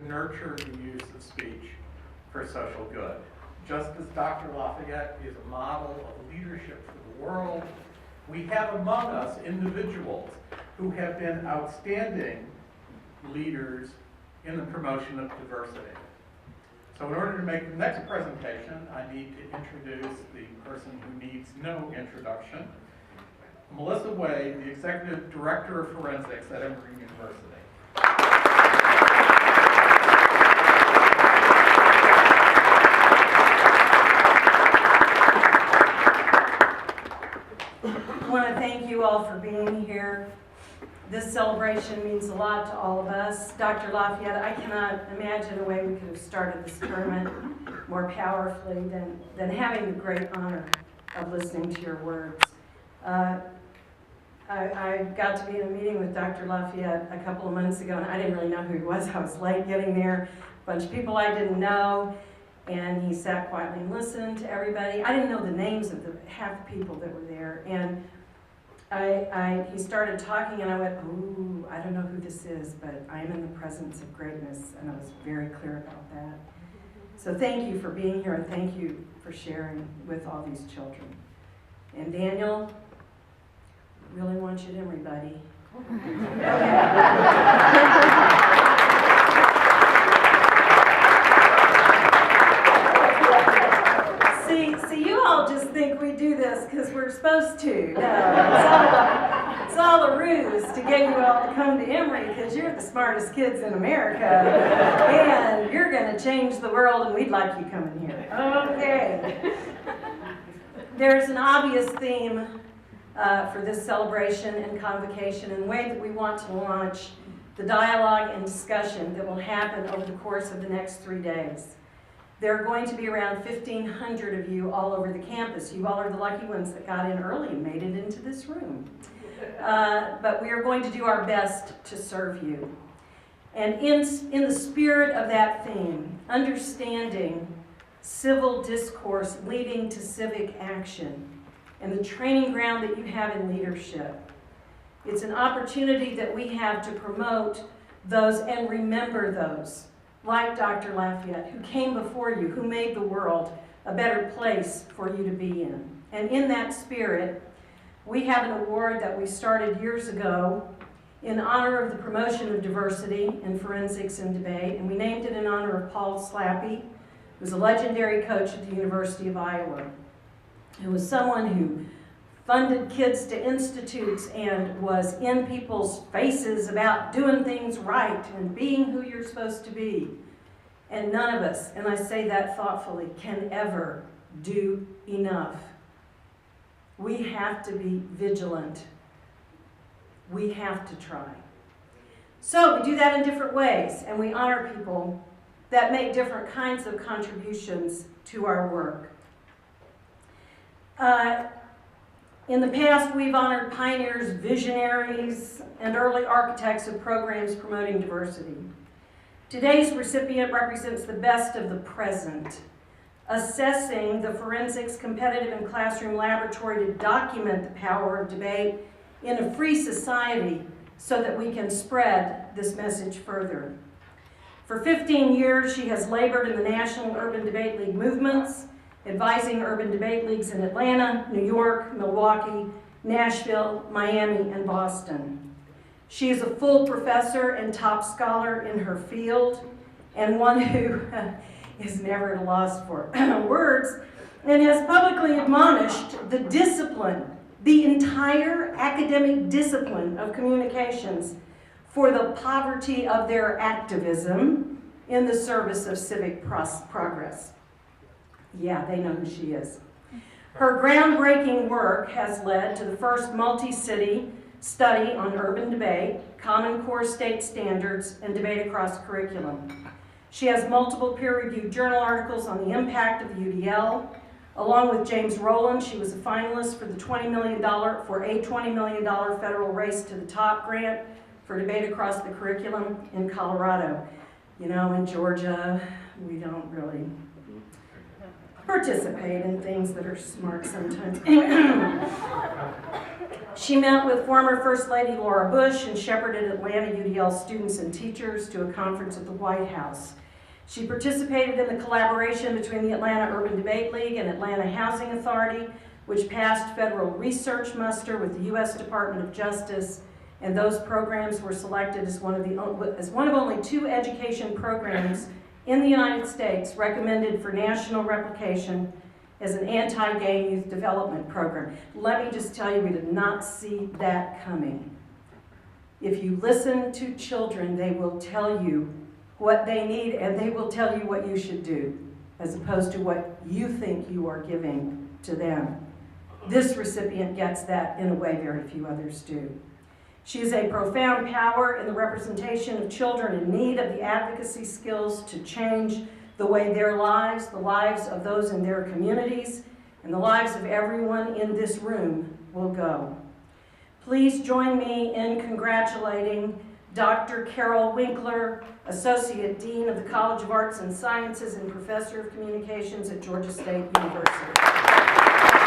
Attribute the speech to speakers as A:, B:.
A: nurture the use of speech for social good. Just as Dr. Lafayette is a model of leadership for the world, we have among us individuals who have been outstanding leaders in the promotion of diversity. So in order to make the next presentation, I need to introduce the person who needs no introduction, Melissa Wade, the Executive Director of Forensics at Emory University.
B: I want to thank you all for being here. This celebration means a lot to all of us. Dr. Lafayette, I cannot imagine a way we could have started this tournament more powerfully than having the great honor of listening to your words. I got to be in a meeting with Dr. Lafayette a couple of months ago, and I didn't really know who he was. I was late getting there. A bunch of people I didn't know, and he sat quietly and listened to everybody. I didn't know the names of half the people that were there, and he started talking, and I went, ooh, I don't know who this is, but I am in the presence of greatness, and I was very clear about that. So thank you for being here, and thank you for sharing with all these children. And Daniel, I really want you at Emory, buddy. See, you all just think we do this because we're supposed to. No, it's all a ruse to get you all to come to Emory because you're the smartest kids in America, and you're going to change the world, and we'd like you coming here. Okay. There's an obvious theme for this celebration and convocation, and the way that we want to launch the dialogue and discussion that will happen over the course of the next 3 days. There are going to be around 1,500 of you all over the campus. You all are the lucky ones that got in early and made it into this room. But we are going to do our best to serve you. And in the spirit of that theme, understanding civil discourse leading to civic action, and the training ground that you have in leadership. It's an opportunity that we have to promote those and remember those, like Dr. Lafayette, who came before you, who made the world a better place for you to be in. And in that spirit, we have an award that we started years ago in honor of the promotion of diversity in forensics and debate, and we named it in honor of Paul Slappy, who was a legendary coach at the University of Iowa. Who was someone who funded kids to institutes and was in people's faces about doing things right and being who you're supposed to be. And none of us, and I say that thoughtfully, can ever do enough. We have to be vigilant. We have to try. So we do that in different ways, and we honor people that make different kinds of contributions to our work. In the past, we've honored pioneers, visionaries, and early architects of programs promoting diversity. Today's recipient represents the best of the present, assessing the forensics competitive and classroom laboratory to document the power of debate in a free society so that we can spread this message further. For 15 years, she has labored in the National Urban Debate League movements, advising urban debate leagues in Atlanta, New York, Milwaukee, Nashville, Miami, and Boston. She is a full professor and top scholar in her field, and one who is never at a loss for words, and has publicly admonished the discipline, the entire academic discipline of communications, for the poverty of their activism in the service of civic progress. Yeah, they know who she is. Her groundbreaking work has led to the first multi-city study on urban debate, Common Core state standards, and debate across curriculum. She has multiple peer-reviewed journal articles on the impact of the UDL. Along with James Rowland, she was a finalist for the $20 million federal Race to the Top grant for debate across the curriculum in Colorado. You know, in Georgia, we don't really participate in things that are smart sometimes. She met with former First Lady Laura Bush and shepherded Atlanta UDL students and teachers to a conference at the White House. She participated in the collaboration between the Atlanta Urban Debate League and Atlanta Housing Authority, which passed federal research muster with the U.S. Department of Justice, and those programs were selected as one of only 2 education programs in the United States recommended for national replication as an anti-gay youth development program. Let me just tell you, we did not see that coming. If you listen to children, they will tell you what they need, and they will tell you what you should do, as opposed to what you think you are giving to them. This recipient gets that in a way very few others do. She is a profound power in the representation of children in need of the advocacy skills to change the way their lives, the lives of those in their communities, and the lives of everyone in this room will go. Please join me in congratulating Dr. Carol Winkler, Associate Dean of the College of Arts and Sciences and Professor of Communications at Georgia State University.